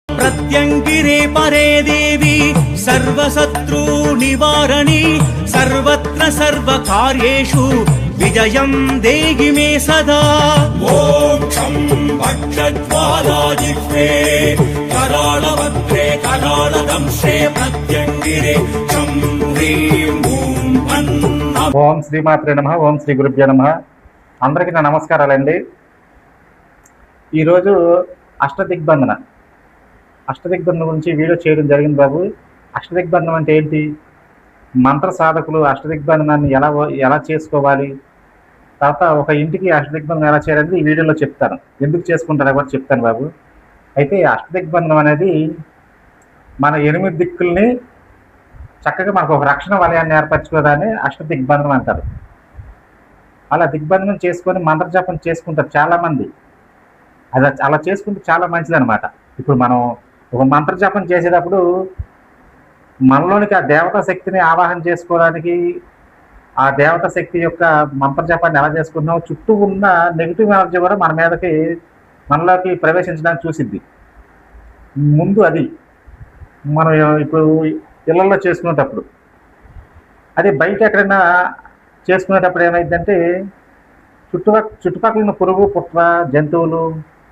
प्रत्यंगिरे परे देवी सर्वशत्रु निवारणी सर्वत्र सर्वकार्येषु विजयं देहि मे सदा। मोक्षं भक्षज्वालाजिह्वे करालभद्रे करालदंशे प्रत्यंगिरे चं ह्रीं ॐ अन्नम्। ఓం శ్రీమాత్రే నమః. ఓం శ్రీ గురుభ్యో నమః. అందరికీ నా నమస్కారాలండి. ఈరోజు అష్టదిగ్బంధన గురించి వీడియో చేయడం జరిగింది బాబు. అష్టదిగ్బంధనం అంటే ఏంటి, మంత్ర సాధకులు అష్టదిగ్బంధనాన్ని ఎలా చేసుకోవాలి, తర్వాత ఒక ఇంటికి అష్టదిగ్బంధనం ఎలా చేయాలని ఈ వీడియోలో చెప్తాను. ఎందుకు చేసుకుంటారో కూడా చెప్తాను బాబు. అయితే అష్టదిగ్బంధనం అనేది మన 8 దిక్కుల్ని చక్కగా మనకు ఒక రక్షణ వలయాన్ని ఏర్పరచుకోవడాన్ని అష్టదిగ్బంధనం అంటారు. అలా దిగ్బంధనం చేసుకొని మంత్రజపం చేసుకుంటారు చాలామంది. అలా చేసుకుంటే చాలా మంచిది అనమాట. ఇప్పుడు మనం ఒక మంత్రజపం చేసేటప్పుడు మనలోనికి ఆ దేవతా శక్తిని ఆవాహన చేసుకోవడానికి, ఆ దేవతా శక్తి యొక్క మంత్రజపాన్ని ఎలా చేసుకుంటున్నాం, చుట్టూ ఉన్న నెగిటివ్ ఎనర్జీ కూడా మనలోకి ప్రవేశించడానికి చూసిద్ది. ముందు అది మనం ఇప్పుడు ఇళ్లలో చేసుకునేటప్పుడు, అదే బయట ఎక్కడైనా చేసుకునేటప్పుడు ఏమైందంటే చుట్టుపక్కల ఉన్న పురుగు పుట్ర జంతువులు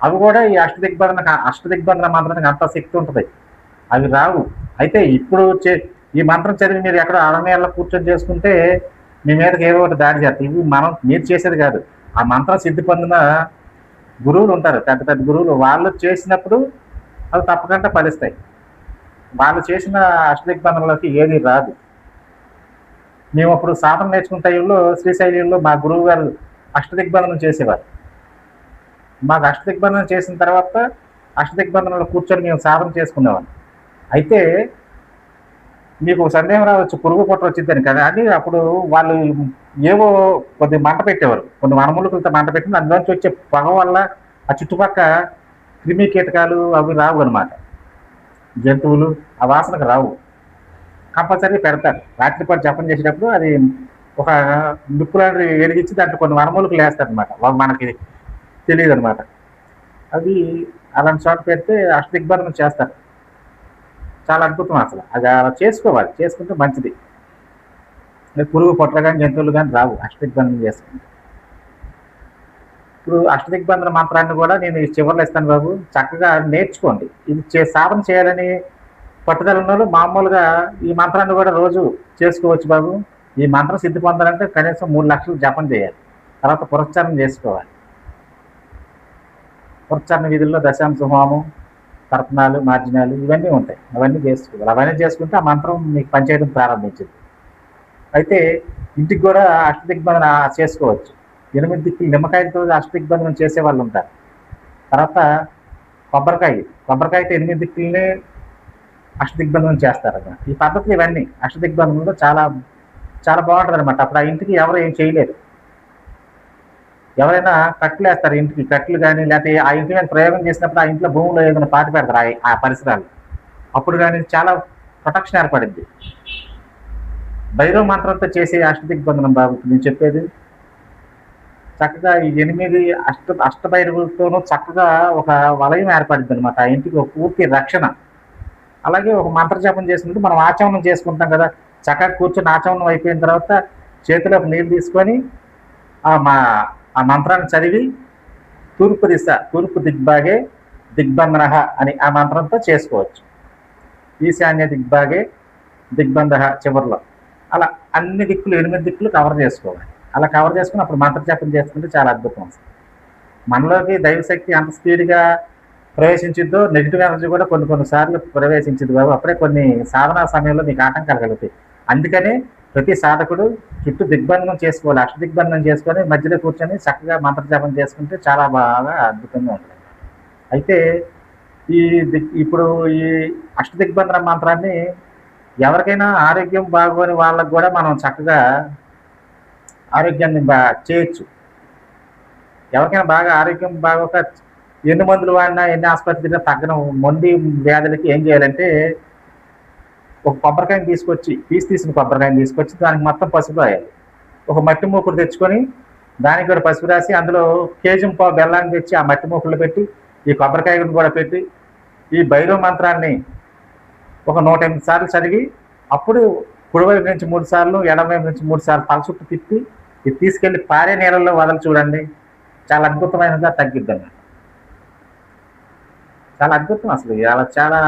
అవి కూడా ఈ అష్టదిగ్బంధన మంత్రానికి అంత శక్తి ఉంటుంది, అవి రావు. అయితే ఇప్పుడు ఈ మంత్రం చదివి మీరు ఎక్కడ అరణ్యాల్లో కూర్చొని చేసుకుంటే మీ మీదకి ఏదో ఒకటి దాడి చేస్తాయి. ఇవి మీరు చేసేది కాదు. ఆ మంత్రం సిద్ధి పొందిన గురువులు ఉంటారు, పెద్ద పెద్ద గురువులు, వాళ్ళు చేసినప్పుడు అవి తప్పకుండా ఫలిస్తాయి. వాళ్ళు చేసిన అష్టదిగ్బంధనలోకి ఏది రాదు. మేము అప్పుడు సాధన నేర్చుకున్న టైంలో శ్రీశైలంలో మా గురువు గారు అష్టదిగ్బంధనం చేసేవారు. మాకు అష్టదిగ్బంధనం చేసిన తర్వాత అష్టదిగ్బంధనంలో కూర్చొని మేము సాధన చేసుకునేవాళ్ళం. అయితే మీకు సందేహం రావచ్చు, పురుగు పొట్ట వచ్చిందని కదా అని. అప్పుడు వాళ్ళు ఏవో కొద్ది మంట పెట్టేవారు, కొన్ని వనమూలికలతో మంట పెట్టింది. అందులోంచి వచ్చే పొగ వల్ల ఆ చుట్టుపక్క క్రిమి కీటకాలు అవి రావు అనమాట, జంతువులు ఆ వాసనకు రావు. కంపల్సరీ పెడతారు. రాత్రిపాటు జపం చేసేటప్పుడు అది ఒక నిప్పులాంటి వెలిగించి దాంట్లో కొన్ని వనమూలికలు వేస్తారు అనమాట. మనకి తెలియదు అనమాట. అది అలాంటి చోట పెడితే అష్టదిగ్బంధనం చేస్తారు. చాలా అద్భుతం అసలు. అది అలా చేసుకోవాలి, చేసుకుంటే మంచిది. పురుగు పొట్ల కానీ జంతువులు కానీ రావు అష్టదిగ్బంధనం చేసుకుంటే. ఇప్పుడు అష్టదిగ్బంధన మంత్రాన్ని కూడా నేను చివరిలో ఇస్తాను బాబు, చక్కగా నేర్చుకోండి. ఇది సాధన చేయాలని పట్టుదల ఉన్న వాళ్ళు మామూలుగా ఈ మంత్రాన్ని కూడా రోజు చేసుకోవచ్చు బాబు. ఈ మంత్రం సిద్ధి పొందాలంటే కనీసం 3 లక్షలు జపం చేయాలి. తర్వాత పురస్కారం చేసుకోవాలి. పురస్కారణ విధుల్లో దశాంశ హోమం, తర్పణాలు, మార్జనాలు ఇవన్నీ ఉంటాయి. అవన్నీ చేసుకోవాలి. అవన్నీ చేసుకుంటే ఆ మంత్రం మీకు పనిచేయడం ప్రారంభించింది. అయితే ఇంటికి కూడా అష్టదిగ్బంధన చేసుకోవచ్చు. 8 దిక్కులు నిమ్మకాయలతో అష్టదిగ్బంధనం చేసే వాళ్ళు ఉంటారు. తర్వాత కొబ్బరికాయతో 8 దిక్కుల్ని అష్టదిగ్బంధనం చేస్తారన్నమాట. ఈ పద్ధతులు ఇవన్నీ అష్టదిగ్బంధనంలో చాలా చాలా బాగుంటుంది అనమాట. అప్పుడు ఆ ఇంటికి ఎవరు ఏం చేయలేరు. ఎవరైనా కట్లు వేస్తారు ఇంటికి, కట్లు కానీ, లేకపోతే ఆ ఇంటి మీద ప్రయోగం చేసినప్పుడు ఆ ఇంట్లో భూమిలో ఏదైనా పాతి పెడతారు ఆ పరిసరాలు. అప్పుడు కానీ చాలా ప్రొటెక్షన్ ఏర్పడింది. భైరవ మంత్రంతో చేసే అష్టదిగ్బంధనం బాబు నేను చెప్పేది. చక్కగా ఈ 8 అష్టభైరవులతోనూ చక్కగా ఒక వలయం ఏర్పడింది అనమాట. ఆ ఇంటికి ఒక పూర్తి రక్షణ. అలాగే ఒక మంత్రజపం చేసినప్పుడు మనం ఆచమనం చేసుకుంటాం కదా, చక్కగా కూర్చొని ఆచమనం అయిపోయిన తర్వాత చేతిలోకి నీళ్ళు తీసుకొని ఆ మంత్రాన్ని చదివి తూర్పు దిగ్భాగే దిగ్బంధన అని ఆ మంత్రంతో చేసుకోవచ్చు. ఈశాన్య దిగ్భాగే దిగ్బంధ చివరిలో అలా అన్ని దిక్కులు 8 దిక్కులు కవర్ చేసుకోవాలి. అలా కవర్ చేసుకుని అప్పుడు మంత్రజపం చేసుకుంటే చాలా అద్భుతం. మనలోకి దైవశక్తి అంత స్పీడ్గా ప్రవేశించిద్దో నెగిటివ్ ఎనర్జీ కూడా కొన్నిసార్లు ప్రవేశించింది బాబు. అప్పుడే కొన్ని సాధనా సమయంలో మీకు ఆటంకాలు కలుగుతాయి. అందుకని ప్రతి సాధకుడు చుట్టూ దిగ్బంధనం చేసుకోవాలి. అష్టదిగ్బంధనం చేసుకొని మధ్యలో కూర్చొని చక్కగా మంత్రజపం చేసుకుంటే చాలా బాగా అద్భుతంగా ఉంటుంది. అయితే ఇప్పుడు ఈ అష్టదిగ్బంధన మంత్రాన్ని ఎవరికైనా ఆరోగ్యం బాగోని వాళ్ళకు కూడా మనం చక్కగా ఆరోగ్యాన్ని చేయొచ్చు. ఎవరికైనా బాగా ఆరోగ్యం బాగోక ఎన్ని మందులు వాడినా, ఎన్ని ఆసుపత్రిలో తగ్గన మొండి వ్యాధులకి ఏం చేయాలంటే ఒక కొబ్బరికాయని తీసుకొచ్చి, తీసిన కొబ్బరికాయని తీసుకొచ్చి దానికి మొత్తం పసుపు రాయాలి. ఒక మట్టి మూకుడు తెచ్చుకొని దానికి కూడా పసుపు రాసి అందులో కేజీ పావు బెల్లాన్ని తెచ్చి ఆ మట్టి మూకుళ్ళు పెట్టి ఈ కొబ్బరికాయను కూడా పెట్టి ఈ భైరవ మంత్రాన్ని ఒక 108 సార్లు చదివి అప్పుడు కుడివైపు నుంచి 3 సార్లు ఎడమవైపు నుంచి 3 సార్లు తల చుట్టూ తిప్పి ఇది తీసుకెళ్లి పారే నీళ్ళల్లో వదలు చూడండి. చాలా అద్భుతమైనదిగా తగ్గిద్దండి. చాలా అద్భుతం అసలు. చాలా చాలా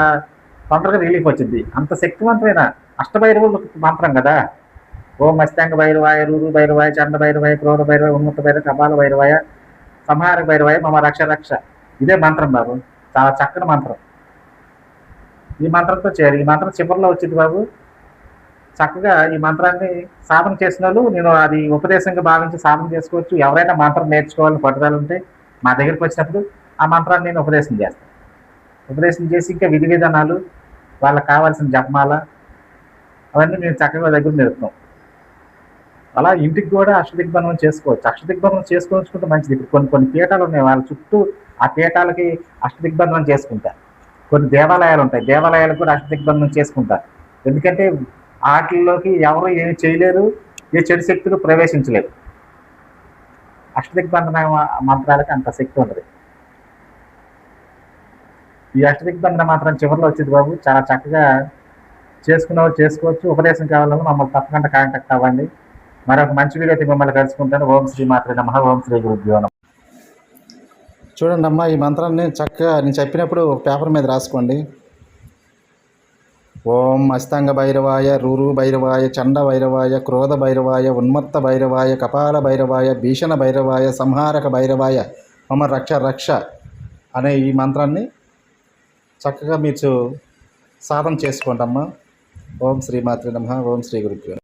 తొందరగా రిలీఫ్ వచ్చింది. అంత శక్తివంతమైన అష్టభైరవ మంత్రం కదా. ఓం మస్తాంగ భైరవాయ, రూరు భైరవాయ, చండ భైరవాయ, క్రోధ భైరవాయ, ఉన్మత్త భైరవ, కపాల భైరవాయ, సంహార భైరవాయ, మమ రక్ష రక్ష. ఇదే మంత్రం బాబు. చాలా చక్కని మంత్రం. ఈ మంత్రంతో చేయాలి. ఈ మంత్రం చివరిలో వచ్చింది బాబు. చక్కగా ఈ మంత్రాన్ని సాధన చేసిన వాళ్ళు నేను అది ఉపదేశంగా భావించి సాధన చేసుకోవచ్చు. ఎవరైనా మంత్రం నేర్చుకోవాలని పట్టుదల ఉంటే మా దగ్గరికి వచ్చినప్పుడు ఆ మంత్రాన్ని నేను ఉపదేశం చేస్తాను. ఉపదేశం చేసి ఇంకా విధి విధానాలు, వాళ్ళకి కావాల్సిన జపమాల అవన్నీ మేము చక్కగా దగ్గర నేర్పుతాం. అలా ఇంటికి కూడా అష్టదిగ్బంధనం చేసుకోవచ్చు. అష్టదిగ్బంధనం చేసుకోవచ్చుకుంటే మంచిది. ఇప్పుడు కొన్ని పీఠాలు ఉన్నాయి, వాళ్ళ చుట్టూ ఆ పీఠాలకి అష్టదిగ్బంధనం చేసుకుంటారు. కొన్ని దేవాలయాలు ఉంటాయి, దేవాలయాలకు కూడా అష్టదిగ్బంధనం చేసుకుంటారు. ఎందుకంటే వాటిల్లోకి ఎవరు ఏమి చేయలేరు, ఏ చెడు శక్తులు ప్రవేశించలేరు. అష్టదిగ్బంధన మంత్రాలకి అంత శక్తి ఉంటుంది. ఈ అష్టదిగ్బంధన మంత్రం చివరిలో వచ్చింది బాబు. చాలా చక్కగా చేసుకున్నవాళ్ళు చేసుకోవచ్చు. ఉపదేశం కావాలని మమ్మల్ని తప్పకుండా కాంటాక్ట్ అవ్వండి. మరొక మంచి వీడియోతో మిమ్మల్ని కలుసుకుంటాను. ఓం శ్రీ మాత్రే నమః. ఓం శ్రీ గురుభ్యో నమః. చూడండి అమ్మా, ఈ మంత్రాన్ని చక్కగా నేను చెప్పినప్పుడు ఒక పేపర్ మీద రాసుకోండి. ఓం అస్తాంగ భైరవాయ, రూరు భైరవాయ, చండ భైరవాయ, క్రోధ భైరవాయ, ఉన్మత్త భైరవాయ, కపాల భైరవాయ, భీషణ భైరవాయ, సంహారక భైరవాయ, మమ రక్ష రక్ష అనే ఈ మంత్రాన్ని చక్కగా మీరు సాధన చేసుకోండి అమ్మా. ఓం శ్రీ మాత్రే నమః. ఓం శ్రీ గురుభ్యో నమః.